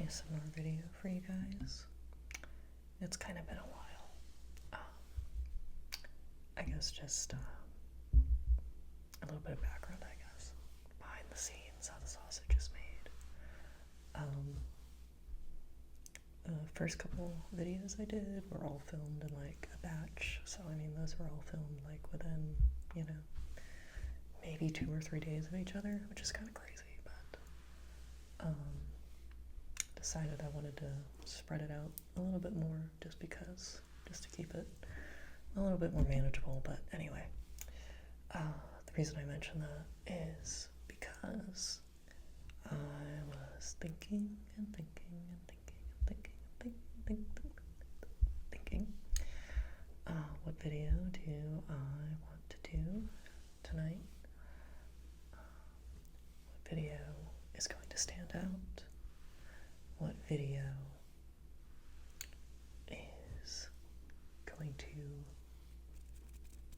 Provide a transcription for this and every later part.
ASMR video for you guys. It's kind of been a while. I guess just a little bit of background, I guess, behind the scenes, how the sausage is made. The first couple videos I did were all filmed in like a batch, so I mean those were all filmed like within, maybe 2 or 3 days of each other, which is kind of crazy, but decided I wanted to spread it out a little bit more just to keep it a little bit more manageable. But anyway, the reason I mention that is because I was thinking what video do I want to do tonight? What video is going to stand out? What video is going to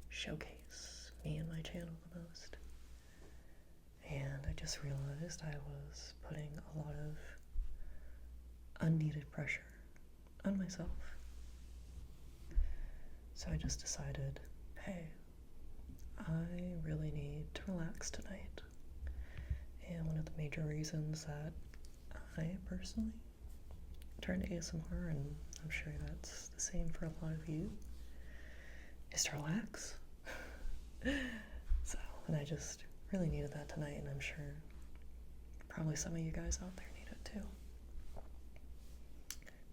showcase me and my channel the most? And I just realized I was putting a lot of unneeded pressure on myself. So I just decided, hey, I really need to relax tonight. And one of the major reasons that I personally turned to ASMR, and I'm sure that's the same for a lot of you, is to relax. And I just really needed that tonight, and I'm sure probably some of you guys out there need it too.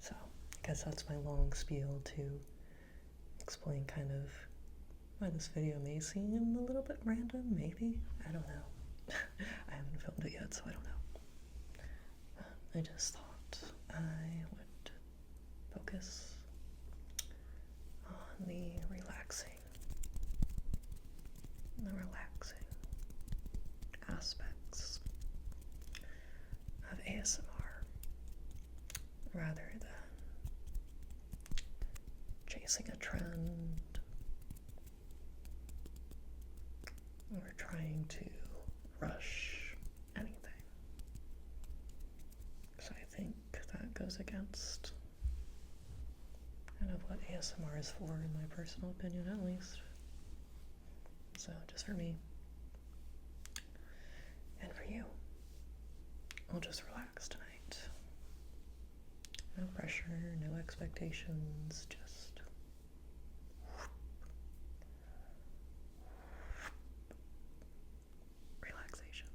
So I guess that's my long spiel to explain kind of why this video may seem a little bit random, maybe. I don't know. I haven't filmed it yet, so I don't know. I just thought I would focus on the relaxing aspects of ASMR rather than chasing a trend or trying to rush anything. So I think that goes against kind of what ASMR is for, in my personal opinion at least. So just for me and for you, I'll just relax tonight. No pressure, no expectations, just relaxation.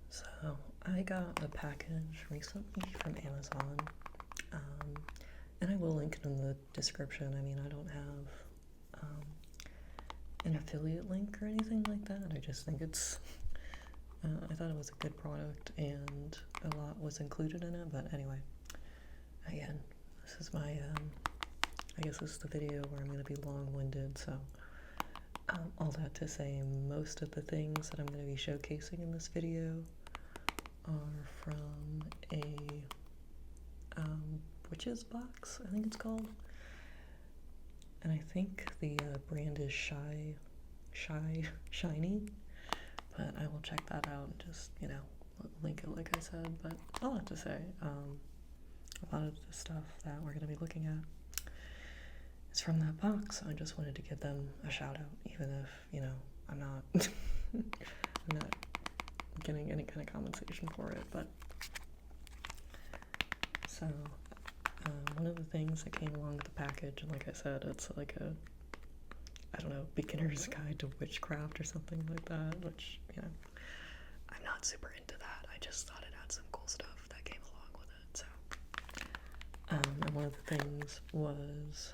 So I got a package recently from Amazon, and I will link it in the description. I mean, I don't have an affiliate link or anything like that. I just think it's, I thought it was a good product and a lot was included in it. But anyway, again, this is my, I guess this is the video where I'm going to be long-winded, so all that to say, most of the things that I'm going to be showcasing in this video are from a witch's box, I think it's called. And I think the brand is SHYSHINY, but I will check that out and just, link it like I said. But all that to say, a lot of the stuff that we're going to be looking at is from that box. So I just wanted to give them a shout out, even if, I'm not I'm not getting any kind of compensation for it. But so one of the things that came along with the package, and like I said, it's like a, I don't know, beginner's guide to witchcraft or something like that, which, I'm not super into that. I just thought it had some cool stuff that came along with it. So and one of the things was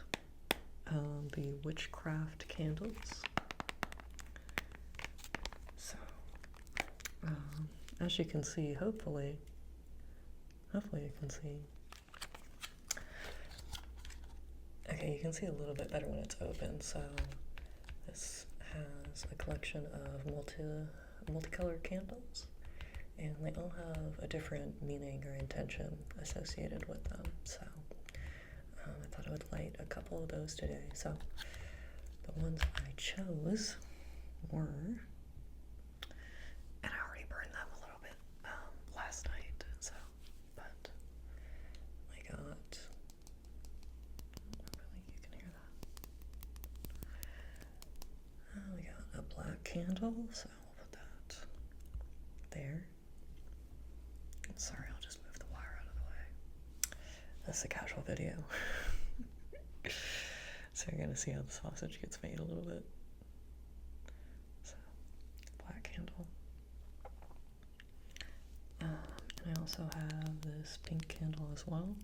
the Witchcraft candles. So as you can see, hopefully you can see. Okay, you can see a little bit better when it's open. So this has a collection of multicolored candles, and they all have a different meaning or intention associated with them. So I thought I would light a couple of those today. So the ones I chose were, and I already burned them a little bit last night, so, but I got, hopefully you can hear that. We got a black candle, so we'll put that there. Sorry, I'll just move the wire out of the way. That's a casual video. So you're gonna see how the sausage gets made a little bit. So, black candle. And I also have this pink candle as well.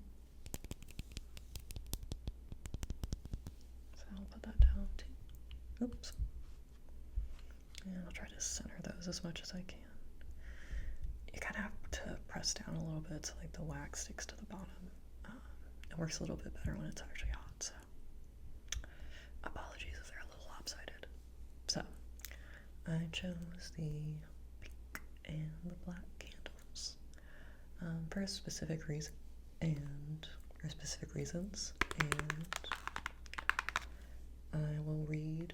So I'll put that down too. Oops. And I'll try to center those as much as I can. You kind of have to press down a little bit so like the wax sticks to the bottom. It works a little bit better when it's actually hot, so apologies if they're a little lopsided. So I chose the pink and the black candles for a specific reason or specific reasons, and I will read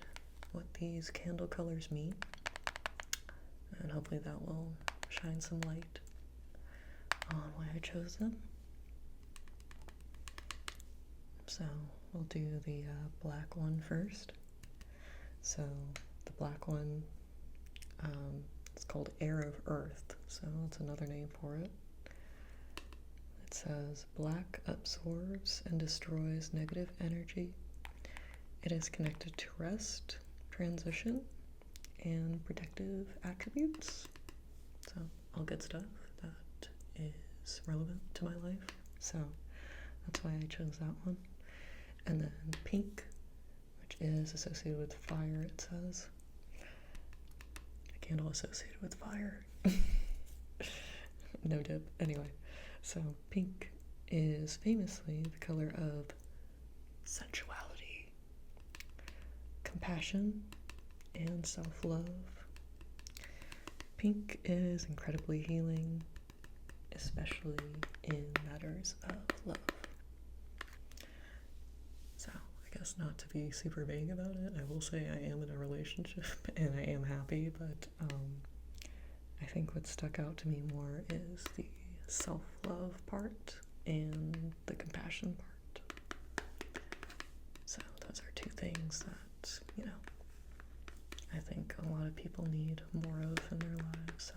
what these candle colors mean, and hopefully that will shine some light on why I chose them. So we'll do the black one first. So the black one, it's called Air of Earth, so that's another name for it. It says, black absorbs and destroys negative energy. It is connected to rest, transition, and protective attributes. So all good stuff that is relevant to my life. So that's why I chose that one. And then pink, which is associated with fire, it says. A candle associated with fire. No dip. Anyway, so pink is famously the color of sensuality, compassion, and self-love. Pink is incredibly healing, especially in matters of love. So, I guess not to be super vague about it, I will say I am in a relationship and I am happy, but I think what stuck out to me more is the self-love part and the compassion part. So those are two things that, you know, I think a lot of people need more of in their lives, so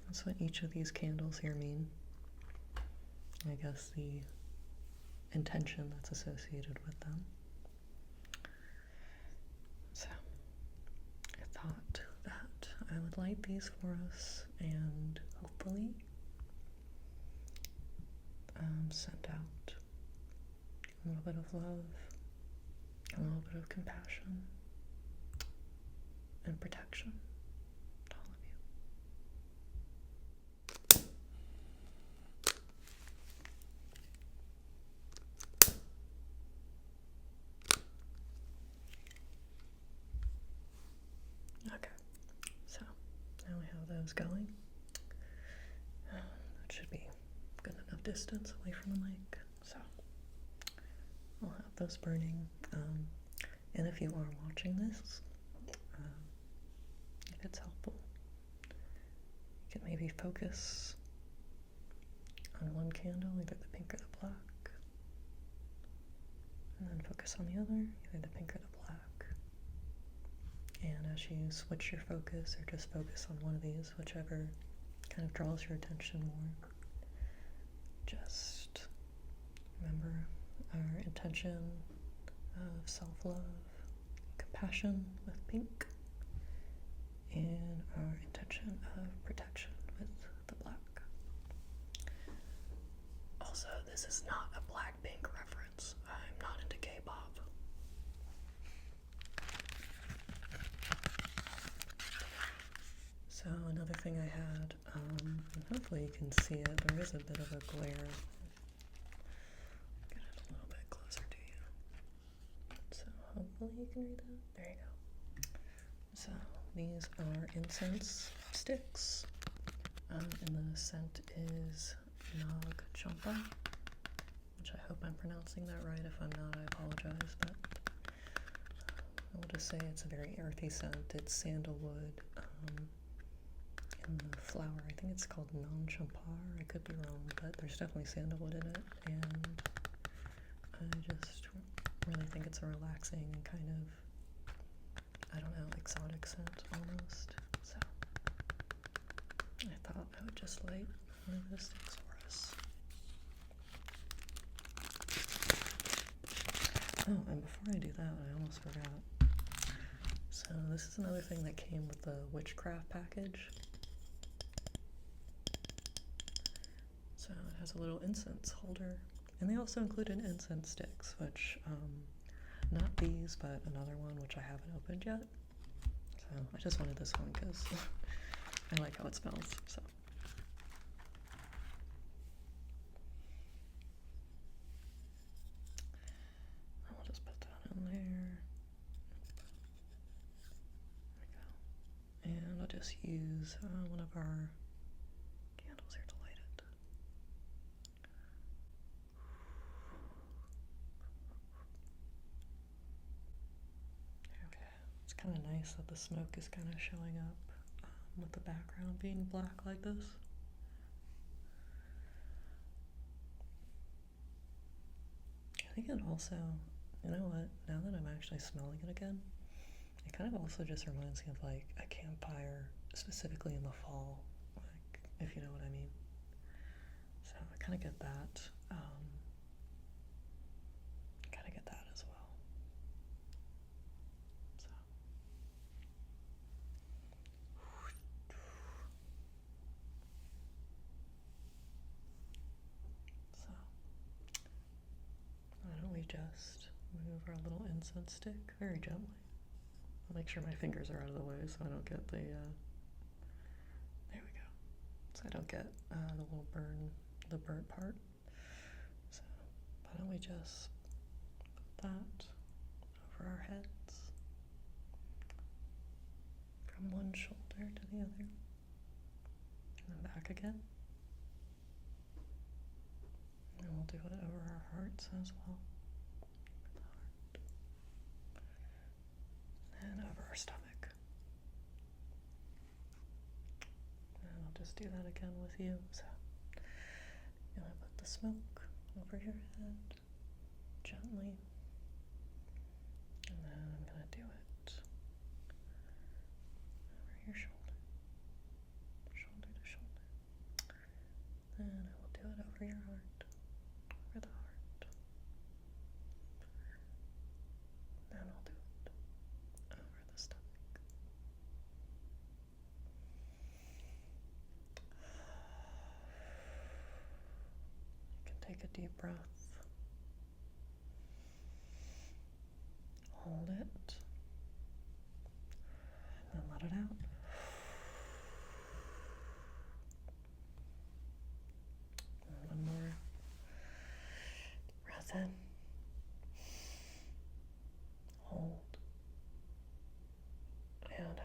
that's what each of these candles here mean. I guess the intention that's associated with them. So I thought that I would light these for us and hopefully send out a little bit of love, a little bit of compassion, and protection to all of you. Okay, so now we have those going. That should be good enough distance away from the mic, so I'll have those burning. And if you are watching this, if it's helpful, you can maybe focus on one candle, either the pink or the black, and then focus on the other, either the pink or the black. And as you switch your focus, or just focus on one of these, whichever kind of draws your attention more, just remember our intention of self-love, compassion with pink, and our intention of protection with the black. Also, this is not a Blackpink reference. I'm not into K-pop. So another thing I had, and hopefully you can see it, there is a bit of a glare. Get it a little bit closer to you. So hopefully you can read that. There you go. So these are incense sticks, and the scent is Nog Champa, which I hope I'm pronouncing that right. If I'm not, I apologize, but I will just say it's a very earthy scent. It's sandalwood, and the flower, I think it's called non champar. I could be wrong, but there's definitely sandalwood in it, and I just really think it's a relaxing and kind of, I don't know, exotic scent almost. So I thought I would just light one of those sticks for us. Oh, and before I do that, I almost forgot. So this is another thing that came with the Witchcraft package. So it has a little incense holder, and they also included incense sticks, which, not these, but another one, which I haven't opened yet. So I just wanted this one because I like how it smells, so. I'll just put that in there. There we go. And I'll just use one of our candles here to light it. Okay. It's kind of nice that the smoke is kind of showing up with the background being black like this. I think it also, you know what, now that I'm actually smelling it again, it kind of also just reminds me of like a campfire, specifically in the fall, like, if you know what I mean. So I kind of get that. Kind of get that as well. So why don't we just move our little incense stick very gently. I'll make sure my fingers are out of the way so I don't get the, there we go. So I don't get the little burnt part. So why don't we just put that over our heads from one shoulder to the other, and then back again. And we'll do it over our hearts as well. And over our stomach. And I'll just do that again with you. So I'm gonna put the smoke over your head gently. And then I'm gonna do it over your shoulder. Shoulder to shoulder. Then I will do it over your heart. Over the heart. Then I'll do it over the stomach. You can take a deep breath. Hold it. And then let it out. And one more breath in. Hold. And out.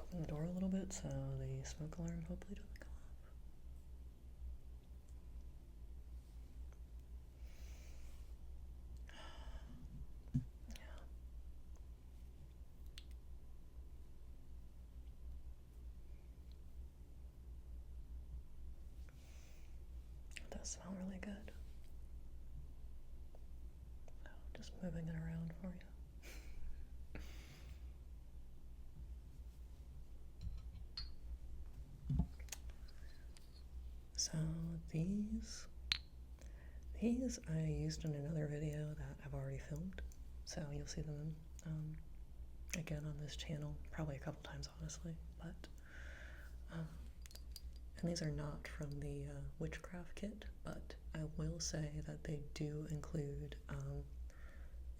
Open the door a little bit so the smoke alarm hopefully doesn't go off. Yeah. It does smell really good. So just moving it around for you. So these I used in another video that I've already filmed, so you'll see them again on this channel, probably a couple times honestly, but and these are not from the Witchcraft kit, but I will say that they do include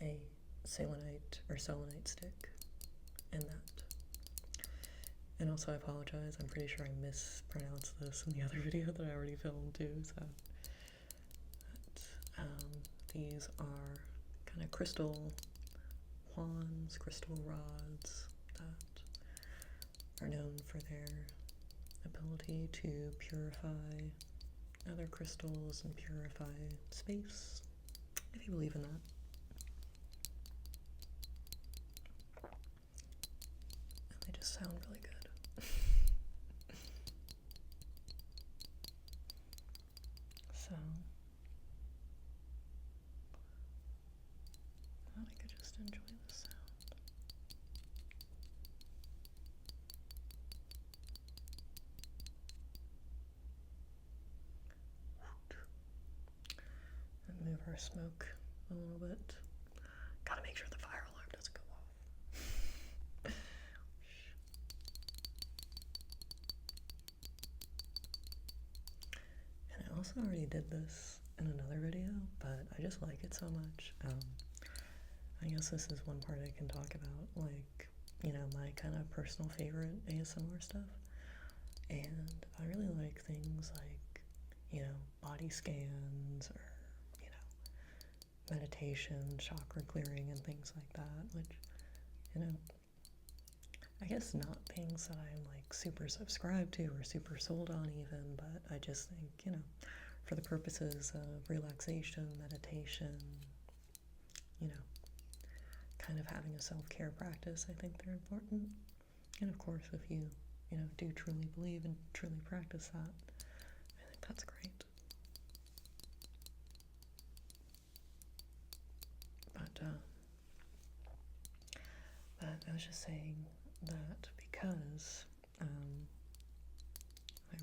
a selenite stick in that. And also I apologize, I'm pretty sure I mispronounced this in the other video that I already filmed too, so. These are kind of crystal wands, crystal rods that are known for their ability to purify other crystals and purify space, if you believe in that. And they just sound really good. So, I thought I could just enjoy the sound. And move our smoke a little bit. Gotta make sure the fire alarm doesn't go off. And I also already did this in another video, but I just like it so much. I guess this is one part I can talk about, like, you know, my kind of personal favorite ASMR stuff. And I really like things like, you know, body scans or, you know, meditation, chakra clearing, and things like that, which, you know, I guess not things that I'm like super subscribed to or super sold on even, but I just think, you know, for the purposes of relaxation, meditation, you know, kind of having a self-care practice, I think they're important. And of course, if you know, do truly believe and truly practice that, I think that's great. But I was just saying that because I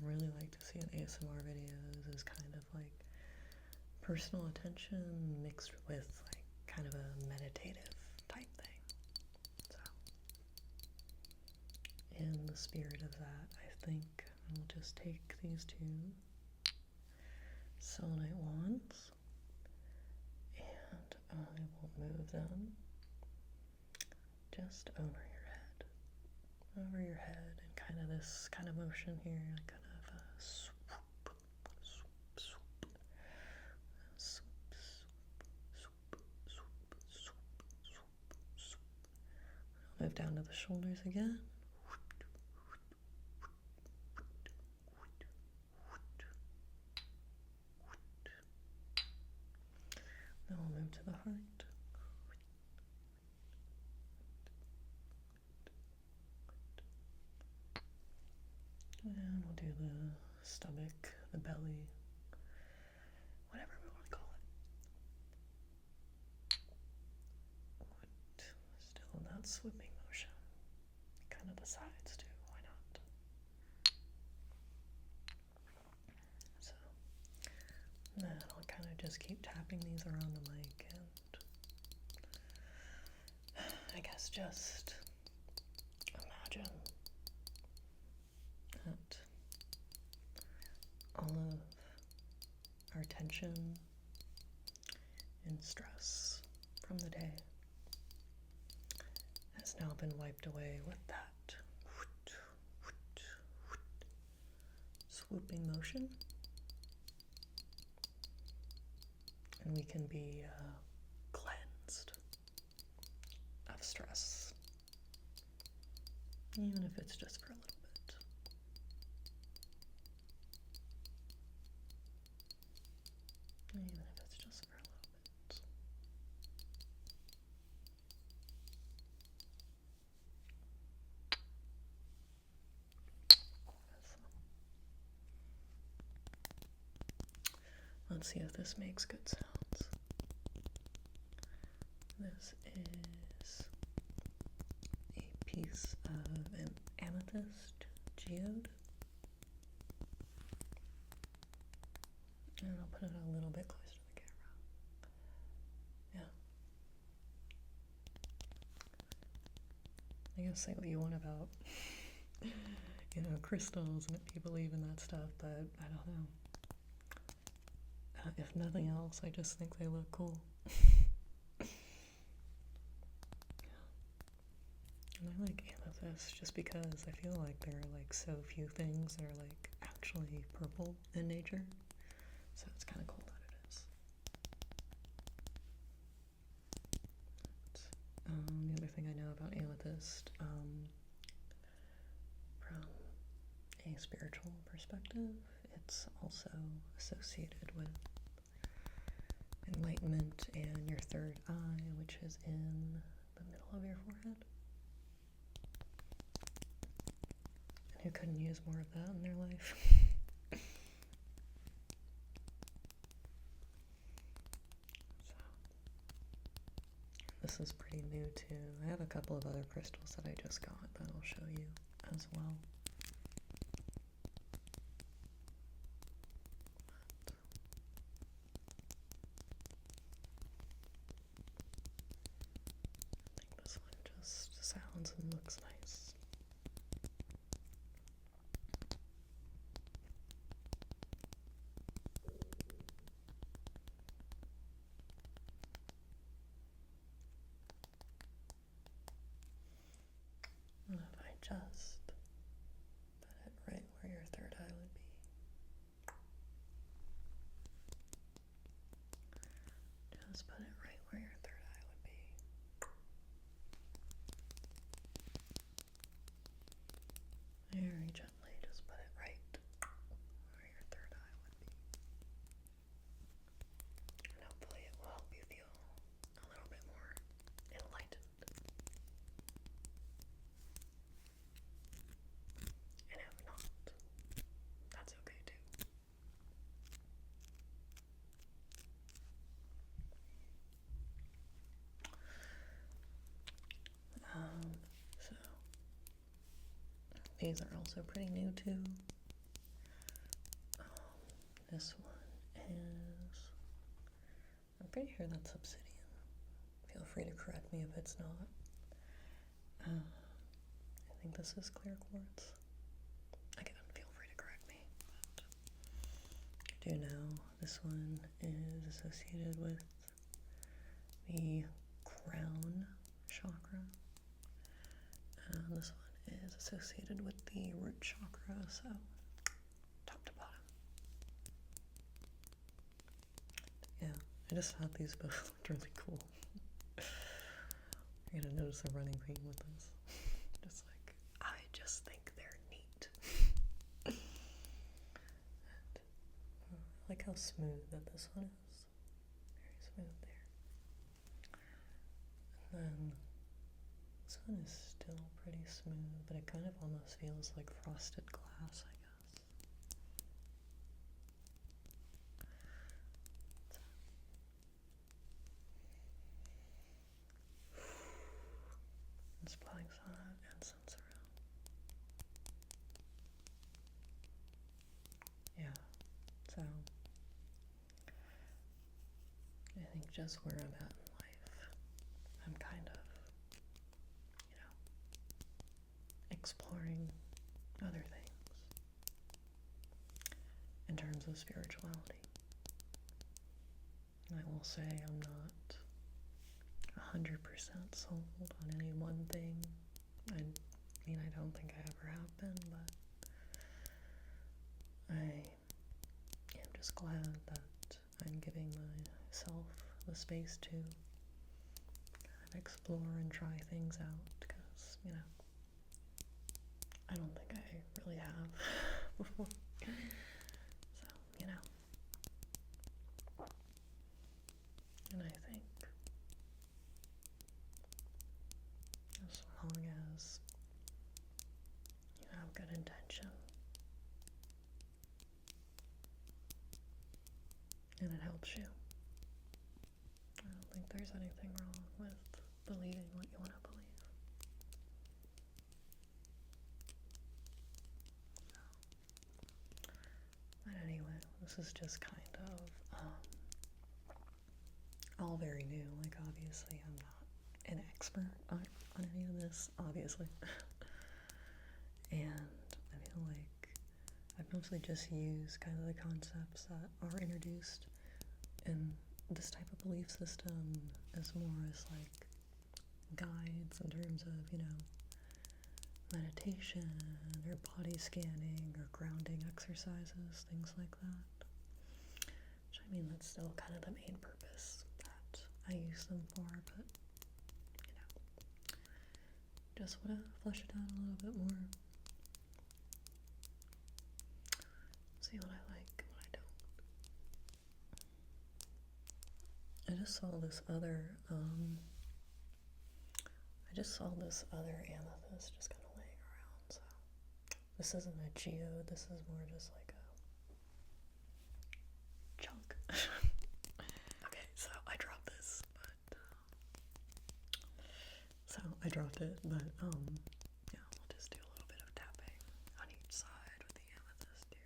really like to see in ASMR videos is kind of like personal attention mixed with like kind of a meditative type thing. So in the spirit of that, I think I'll just take these two selenite wands and I will move them just over your head, and kind of this kind of motion here, kind of a swoop, swoop, swoop, swoop, swoop, swoop, swoop, swoop, swoop. Move down to the shoulders again. Then we'll move to the heart. And we'll do the stomach, the belly, whatever we want to call it. Still in that swooping motion. Kind of the sides too, why not? So, then I'll kind of just keep tapping these around the mic and I guess just imagine that all of our tension and stress from the day has now been wiped away with that swooping motion, and we can be cleansed of stress, even if it's just for a little bit. Even if it's just for a little bit. Let's see if this makes good sounds. This is a piece of an amethyst geode. And I'll put it a little bit closer to the camera. Yeah. I guess say what you want about, you know, crystals and if you believe in that stuff, but I don't know. If nothing else, I just think they look cool. And I like amethyst just because I feel like there are like so few things that are like actually purple in nature. So it's kind of cool that it is. The other thing I know about amethyst, from a spiritual perspective, it's also associated with enlightenment and your third eye, which is in the middle of your forehead. And who couldn't use more of that in their life? So, this is pretty new too. I have a couple of other crystals that I just got that I'll show you as well. I think this one just sounds and looks nice. And if I just put it right where your third eye would be. Just put it right where your third eye would be. Very gently, just put it right where your third eye would be. And hopefully it will help you feel a little bit more enlightened. And if not, that's okay too. So these are also pretty new too. This one is, I'm pretty sure that's obsidian. Feel free to correct me if it's not. I think this is clear quartz. Again, feel free to correct me. But I do know this one is associated with the crown chakra. And this one is associated with the root chakra, so top to bottom. Yeah, I just thought these both looked really cool. You're gonna notice a running theme with this. Just like, I just think they're neat. And, I like how smooth that this one is. Very smooth there. And then this one is still pretty smooth, but it kind of almost feels like frosted glass, I guess. Just putting some of that incense around. Yeah, so I think just where I'm at in life, I'm kind of, exploring other things in terms of spirituality. And I will say I'm not 100% sold on any one thing. I mean, I don't think I ever have been, but I am just glad that I'm giving myself the space to kind of explore and try things out, because, I don't think I really have before. So, and I think as long as you have good intention and it helps you, I don't think there's anything wrong with believing what you want to believe. But anyway, this is just kind of all very new. Like, obviously I'm not an expert on any of this, obviously. And I feel like I've mostly just used kind of the concepts that are introduced in this type of belief system as more as like guides in terms of, meditation or body scanning or grounding exercises, things like that. Which, I mean, that's still kind of the main purpose that I use them for, but, you know, just want to flesh it out a little bit more. See what I like and what I don't. I just saw this other amethyst just kind of laying around, so this isn't a geode, this is more just like a chunk. Okay, so I dropped this, but yeah, we'll just do a little bit of tapping on each side with the amethyst here.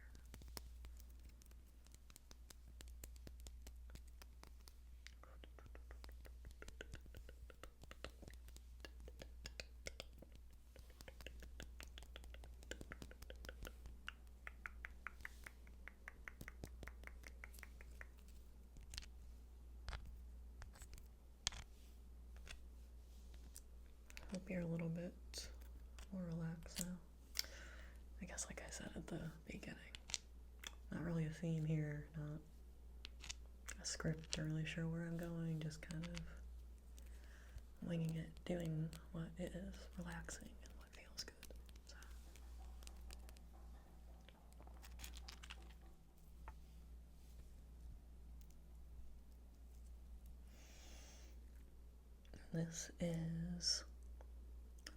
Hope you're a little bit more relaxed now. I guess, like I said at the beginning, not really a theme here, not a script, not really sure where I'm going, just kind of winging it, doing what it is, relaxing and what feels good. So. This is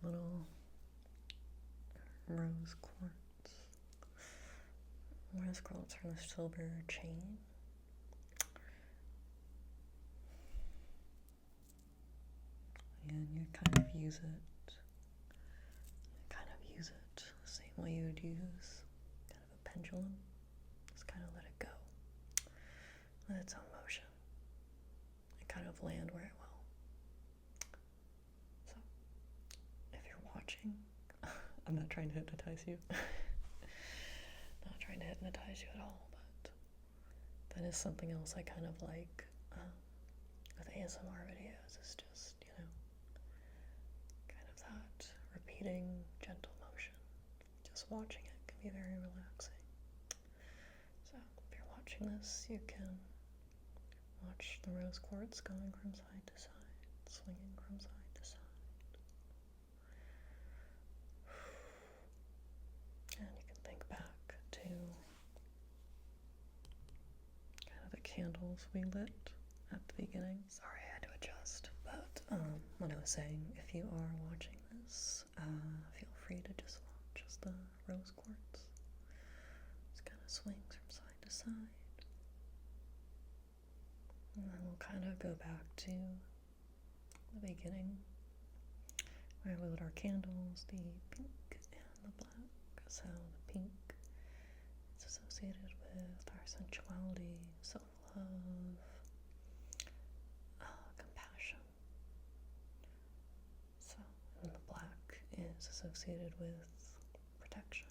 little rose quartz. Rose quartz from the silver chain. And you kind of use it the same way you would use kind of a pendulum. Just kind of let it go. Let its own motion. And kind of land where it will. So, if you're watching, I'm not trying to hypnotize you. Not trying to hypnotize you at all, but that is something else I kind of like with ASMR videos, is just, you know, kind of that repeating gentle motion. Just watching it can be very relaxing. So if you're watching this, you can watch the rose quartz going from side to side, swinging from side to side. And you can think back to kind of the candles we lit at the beginning. Sorry, I had to adjust. But what I was saying, if you are watching this, feel free to just watch as the rose quartz just kind of swings from side to side. And then we'll kind of go back to the beginning where we lit our candles, the pink and the black. So the pink is associated with our sensuality, self-love, compassion. So, and the black is associated with protection.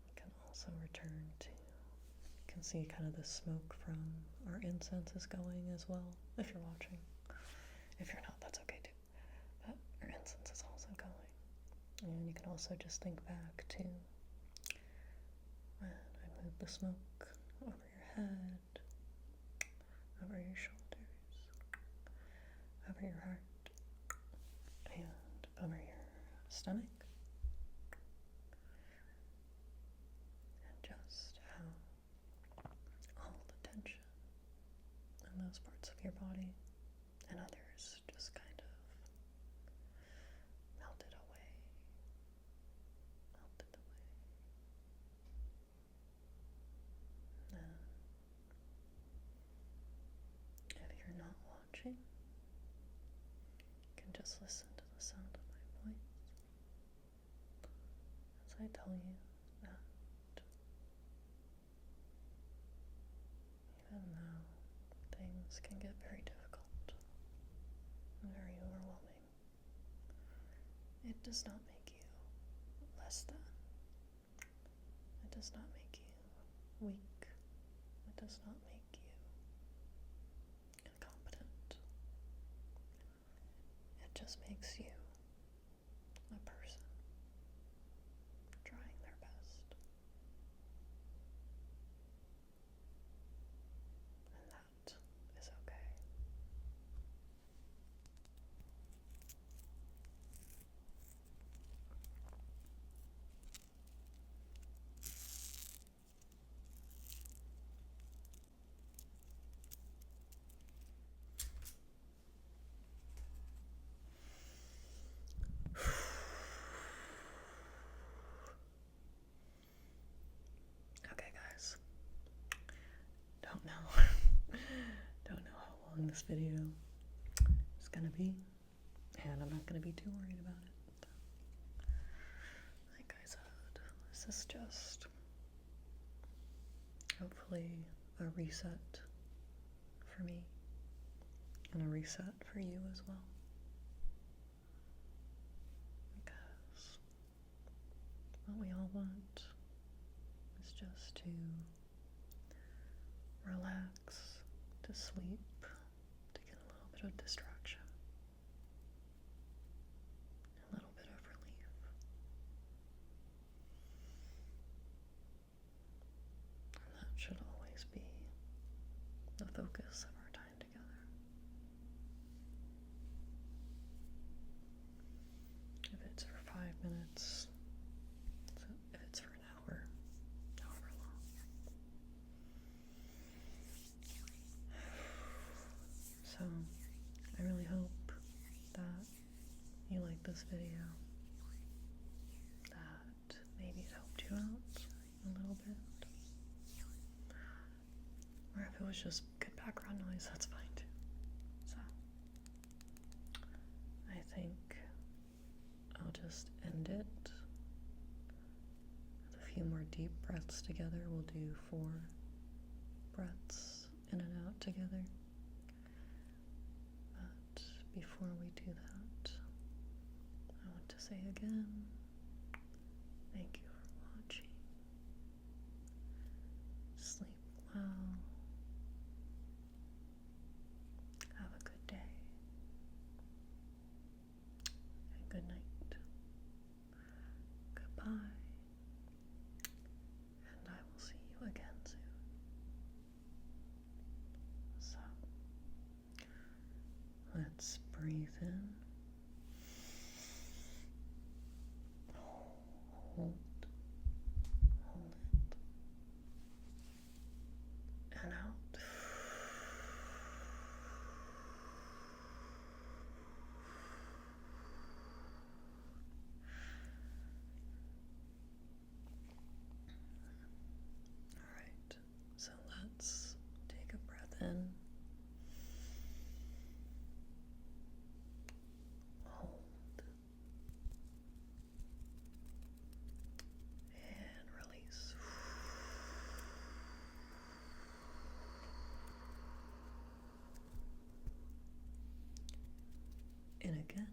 We can also return to, you can see kind of the smoke from our incense is going as well, if you're watching. If you're not, that's okay too. But our incense is also going. And you can also just think back to when I moved the smoke over your head, over your shoulders, over your heart, and over your stomach. And just how all the tension in those parts of your body and others just kind of melted away. And if you're not watching, you can just listen to the sound of my voice as I tell you that even though things can get very difficult and very overwhelming, it does not make you less than. It does not make you weak. It does not make you incompetent. It it just makes you a person trying their best. And that is okay. Okay, guys. Don't know. Don't know how long this video is gonna be, and I'm not gonna be too worried about it. Like I said, this is just hopefully a reset for me and a reset for you as well. Because what we all want is just to relax, to sleep, to get a little bit of distraction, a little bit of relief. And that should always be the focus of our time together. If it's for 5 minutes, if it's for an hour, however long. So, I really hope that you like this video, that maybe it helped you out a little bit. Or if it was just good background noise, that's fine too. So, I think I'll just end it with a few more deep breaths together. We'll do 4 breaths in and out together. But before we do that, I want to say again, thank you for watching. Sleep well. Have a good day. And good night. Goodbye. And I will see you again soon. So, let's breathe in. Hold it. And out. Alright, so let's take a breath in. Hold. And release. In again.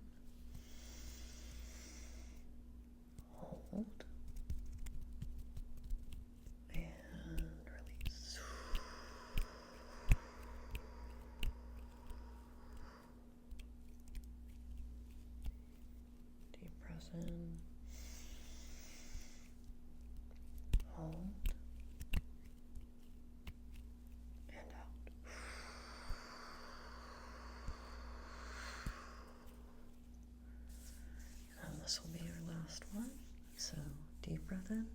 Hold. And release. Deep breath in. Hold. And out. And this will be our last one. So deep breath in.